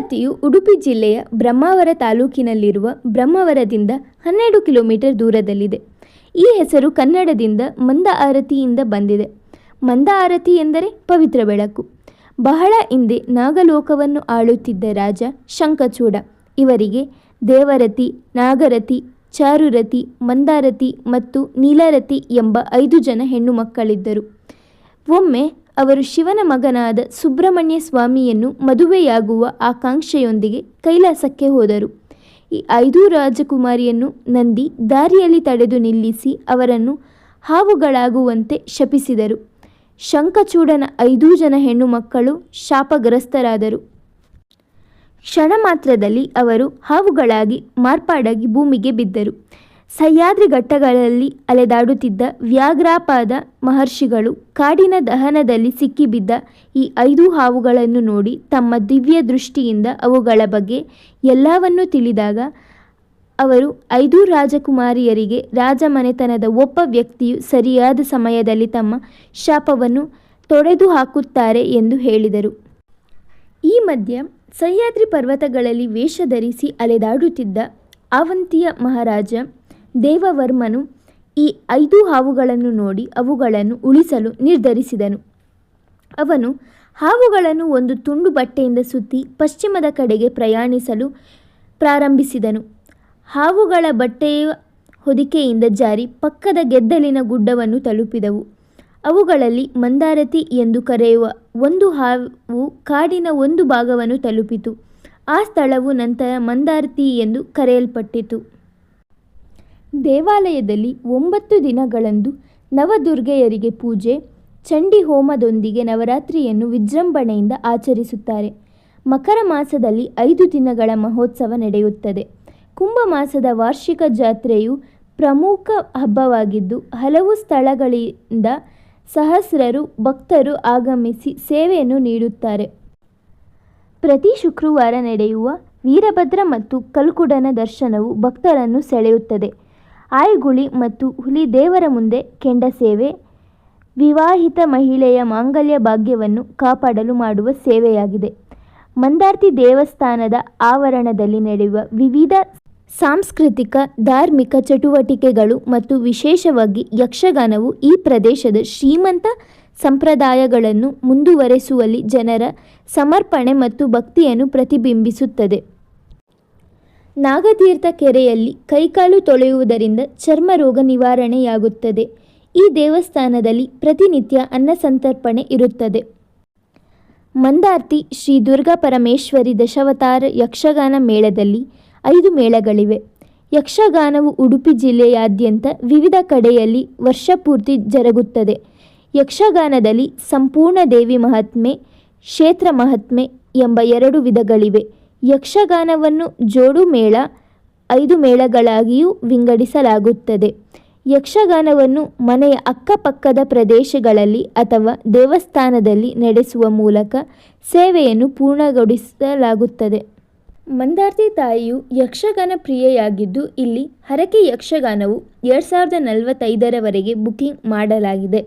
ಮಂದಾರ್ತಿಯು ಉಡುಪಿ ಜಿಲ್ಲೆಯ ಬ್ರಹ್ಮಾವರ ತಾಲೂಕಿನಲ್ಲಿರುವ ಬ್ರಹ್ಮಾವರದಿಂದ 12 ಕಿಲೋಮೀಟರ್ ದೂರದಲ್ಲಿದೆ. ಈ ಹೆಸರು ಕನ್ನಡದಿಂದ ಮಂದ ಆರತಿಯಿಂದ ಬಂದಿದೆ. ಮಂದ ಆರತಿ ಎಂದರೆ ಪವಿತ್ರ ಬೆಳಕು. ಬಹಳ ಹಿಂದೆ ನಾಗಲೋಕವನ್ನು ಆಳುತ್ತಿದ್ದ ರಾಜ ಶಂಖಚೂಡ ಇವರಿಗೆ ದೇವರತಿ, ನಾಗರತಿ, ಚಾರುರತಿ, ಮಂದಾರತಿ ಮತ್ತು ನೀಲರತಿ ಎಂಬ 5 ಜನ ಹೆಣ್ಣು ಮಕ್ಕಳಿದ್ದರು. ಒಮ್ಮೆ ಅವರು ಶಿವನ ಮಗನಾದ ಸುಬ್ರಹ್ಮಣ್ಯ ಸ್ವಾಮಿಯನ್ನು ಮದುವೆಯಾಗುವ ಆಕಾಂಕ್ಷೆಯೊಂದಿಗೆ ಕೈಲಾಸಕ್ಕೆ ಹೋದರು. ಈ 5 ರಾಜಕುಮಾರಿಯನ್ನು ನಂದಿ ದಾರಿಯಲ್ಲಿ ತಡೆದು ನಿಲ್ಲಿಸಿ ಅವರನ್ನು ಹಾವುಗಳಾಗುವಂತೆ ಶಪಿಸಿದರು. ಶಂಖಚೂಡನ 5 ಜನ ಹೆಣ್ಣು ಮಕ್ಕಳು ಶಾಪಗ್ರಸ್ತರಾದರು. ಕ್ಷಣ ಮಾತ್ರದಲ್ಲಿ ಅವರು ಹಾವುಗಳಾಗಿ ಮಾರ್ಪಾಡಾಗಿ ಭೂಮಿಗೆ ಬಿದ್ದರು. ಸಹ್ಯಾದ್ರಿ ಘಟ್ಟಗಳಲ್ಲಿ ಅಲೆದಾಡುತ್ತಿದ್ದ ವ್ಯಾಘ್ರಾಪಾದ ಮಹರ್ಷಿಗಳು ಕಾಡಿನ ದಹನದಲ್ಲಿ ಸಿಕ್ಕಿಬಿದ್ದ ಈ 5 ಹಾವುಗಳನ್ನು ನೋಡಿ ತಮ್ಮ ದಿವ್ಯ ದೃಷ್ಟಿಯಿಂದ ಅವುಗಳ ಬಗ್ಗೆ ಎಲ್ಲವನ್ನೂ ತಿಳಿದಾಗ ಅವರು 5 ರಾಜಕುಮಾರಿಯರಿಗೆ ರಾಜಮನೆತನದ ಒಬ್ಬ ವ್ಯಕ್ತಿಯು ಸರಿಯಾದ ಸಮಯದಲ್ಲಿ ತಮ್ಮ ಶಾಪವನ್ನು ತೊಡೆದು ಹಾಕುತ್ತಾರೆ ಎಂದು ಹೇಳಿದರು. ಈ ಮಧ್ಯೆ ಸಹ್ಯಾದ್ರಿ ಪರ್ವತಗಳಲ್ಲಿ ವೇಷ ಧರಿಸಿ ಅಲೆದಾಡುತ್ತಿದ್ದ ಅವಂತಿಯ ಮಹಾರಾಜ ದೇವವರ್ಮನು ಈ 5 ಹಾವುಗಳನ್ನು ನೋಡಿ ಅವುಗಳನ್ನು ಉಳಿಸಲು ನಿರ್ಧರಿಸಿದನು. ಅವನು ಹಾವುಗಳನ್ನು ಒಂದು ತುಂಡು ಬಟ್ಟೆಯಿಂದ ಸುತ್ತಿ ಪಶ್ಚಿಮದ ಕಡೆಗೆ ಪ್ರಯಾಣಿಸಲು ಪ್ರಾರಂಭಿಸಿದನು. ಹಾವುಗಳ ಬಟ್ಟೆಯ ಹೊದಿಕೆಯಿಂದ ಜಾರಿ ಪಕ್ಕದ ಗೆದ್ದಲಿನ ಗುಡ್ಡವನ್ನು ತಲುಪಿದವು. ಅವುಗಳಲ್ಲಿ ಮಂದಾರತಿ ಎಂದು ಕರೆಯುವ ಒಂದು ಹಾವು ಕಾಡಿನ ಒಂದು ಭಾಗವನ್ನು ತಲುಪಿತು. ಆ ಸ್ಥಳವು ನಂತರ ಮಂದಾರತಿ ಎಂದು ಕರೆಯಲ್ಪಟ್ಟಿತು. ದೇವಾಲಯದಲ್ಲಿ 9 ದಿನಗಳಂದು ನವದುರ್ಗೆಯರಿಗೆ ಪೂಜೆ, ಚಂಡಿ ಹೋಮದೊಂದಿಗೆ ನವರಾತ್ರಿಯನ್ನು ವಿಜೃಂಭಣೆಯಿಂದ ಆಚರಿಸುತ್ತಾರೆ. ಮಕರ ಮಾಸದಲ್ಲಿ 5 ದಿನಗಳ ಮಹೋತ್ಸವ ನಡೆಯುತ್ತದೆ. ಕುಂಭ ಮಾಸದ ವಾರ್ಷಿಕ ಜಾತ್ರೆಯು ಪ್ರಮುಖ ಹಬ್ಬವಾಗಿದ್ದು ಹಲವು ಸ್ಥಳಗಳಿಂದ ಸಹಸ್ರಾರು ಭಕ್ತರು ಆಗಮಿಸಿ ಸೇವೆಯನ್ನು ನೀಡುತ್ತಾರೆ. ಪ್ರತಿ ಶುಕ್ರವಾರ ನಡೆಯುವ ವೀರಭದ್ರ ಮತ್ತು ಕಲ್ಕುಡನ ದರ್ಶನವು ಭಕ್ತರನ್ನು ಸೆಳೆಯುತ್ತದೆ. ಆಯ್ಗುಳಿ ಮತ್ತು ಹುಲಿ ದೇವರ ಮುಂದೆ ಕೆಂಡ ಸೇವೆ ವಿವಾಹಿತ ಮಹಿಳೆಯ ಮಾಂಗಲ್ಯ ಭಾಗ್ಯವನ್ನು ಕಾಪಾಡಲು ಮಾಡುವ ಸೇವೆಯಾಗಿದೆ. ಮಂದಾರ್ತಿ ದೇವಸ್ಥಾನದ ಆವರಣದಲ್ಲಿ ನಡೆಯುವ ವಿವಿಧ ಸಾಂಸ್ಕೃತಿಕ ಧಾರ್ಮಿಕ ಚಟುವಟಿಕೆಗಳು ಮತ್ತು ವಿಶೇಷವಾಗಿ ಯಕ್ಷಗಾನವು ಈ ಪ್ರದೇಶದ ಶ್ರೀಮಂತ ಸಂಪ್ರದಾಯಗಳನ್ನು ಮುಂದುವರೆಸುವಲ್ಲಿ ಜನರ ಸಮರ್ಪಣೆ ಮತ್ತು ಭಕ್ತಿಯನ್ನು ಪ್ರತಿಬಿಂಬಿಸುತ್ತದೆ. ನಾಗತೀರ್ಥ ಕೆರೆಯಲ್ಲಿ ಕೈಕಾಲು ತೊಳೆಯುವುದರಿಂದ ಚರ್ಮ ರೋಗ ನಿವಾರಣೆಯಾಗುತ್ತದೆ. ಈ ದೇವಸ್ಥಾನದಲ್ಲಿ ಪ್ರತಿನಿತ್ಯ ಅನ್ನಸಂತರ್ಪಣೆ ಇರುತ್ತದೆ. ಮಂದಾರ್ತಿ ಶ್ರೀ ದುರ್ಗಾ ಪರಮೇಶ್ವರಿ ದಶಾವತಾರ ಯಕ್ಷಗಾನ ಮೇಳದಲ್ಲಿ 5 ಮೇಳಗಳಿವೆ. ಯಕ್ಷಗಾನವು ಉಡುಪಿ ಜಿಲ್ಲೆಯಾದ್ಯಂತ ವಿವಿಧ ಕಡೆಯಲ್ಲಿ ವರ್ಷಪೂರ್ತಿ ಜರುಗುತ್ತದೆ. ಯಕ್ಷಗಾನದಲ್ಲಿ ಸಂಪೂರ್ಣ ದೇವಿ ಮಹಾತ್ಮೆ, ಕ್ಷೇತ್ರ ಮಹಾತ್ಮೆ ಎಂಬ 2 ವಿಧಗಳಿವೆ. ಯಕ್ಷಗಾನವನ್ನು ಜೋಡು ಮೇಳ, 5 ಮೇಳಗಳಾಗಿಯೂ ವಿಂಗಡಿಸಲಾಗುತ್ತದೆ. ಯಕ್ಷಗಾನವನ್ನು ಮನೆಯ ಅಕ್ಕಪಕ್ಕದ ಪ್ರದೇಶಗಳಲ್ಲಿ ಅಥವಾ ದೇವಸ್ಥಾನದಲ್ಲಿ ನಡೆಸುವ ಮೂಲಕ ಸೇವೆಯನ್ನು ಪೂರ್ಣಗೊಳಿಸಲಾಗುತ್ತದೆ. ಮಂದಾರ್ತಿ ತಾಯಿಯು ಯಕ್ಷಗಾನ ಪ್ರಿಯೆಯಾಗಿದ್ದು ಇಲ್ಲಿ ಹರಕೆ ಯಕ್ಷಗಾನವು 2045ರವರೆಗೆ ಬುಕಿಂಗ್ ಮಾಡಲಾಗಿದೆ.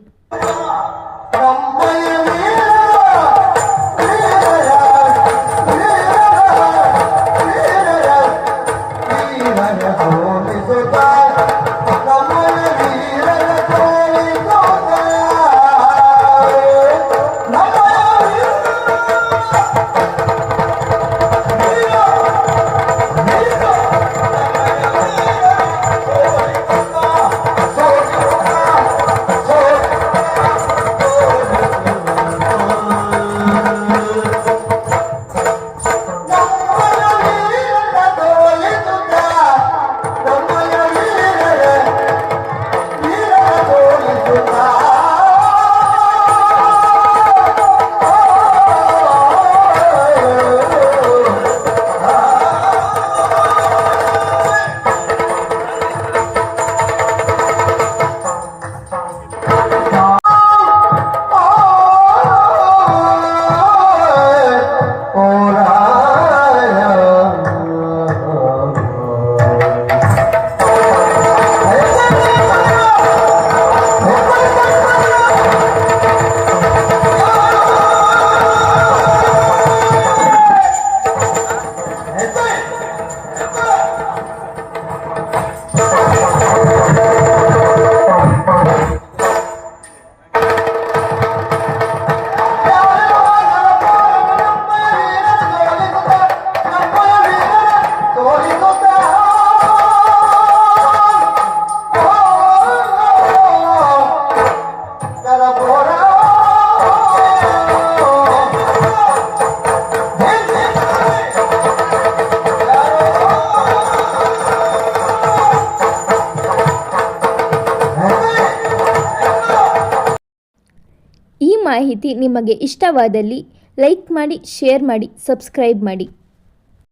ಮಾಹಿತಿ ನಿಮಗೆ ಇಷ್ಟವಾದಲ್ಲಿ ಲೈಕ್ ಮಾಡಿ, ಶೇರ್ ಮಾಡಿ, ಸಬ್ಸ್ಕ್ರೈಬ್ ಮಾಡಿ.